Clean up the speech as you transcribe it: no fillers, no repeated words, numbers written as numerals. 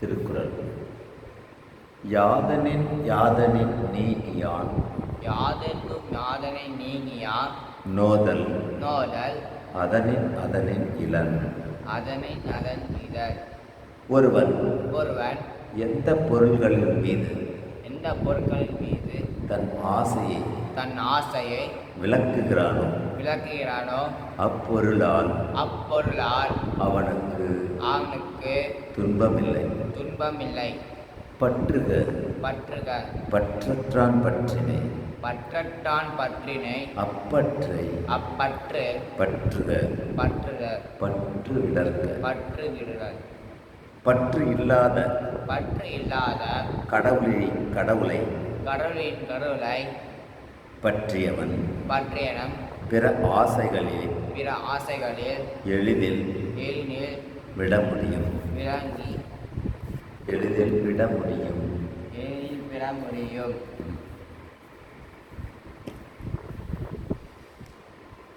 திருக்குறள். யாதனின் யாதனின் நீங்கியான் யாதென்னும் யாதனை நீங்கியான் நோதல் நோதல் அதனின் அதனின் இலன். அதனை அதன் இதழ். ஒருவன் ஒருவன் எந்த பொருள்களின் மீது எந்த பொருட்களின் மீது தன் ஆசையை தன் ஆசையை விளக்குகிறானோ விளக்குகிறானோ அப்பொருளால் அவனுக்கு துன்பமில்லை. பற்றுக பற்றுக பற்றற்றான் பற்றினை பற்றற்றான் பற்றினை அப்பற்றை அப்பற்று பற்றுக பற்றுக பற்று விடற்க. பற்று விடுதல். பற்று இல்லாத கடவுளின் கடவுளை பற்றியவன் பிற ஆசைகளில் எளிதில் விட முடியும். எளிதில் விட முடியும்.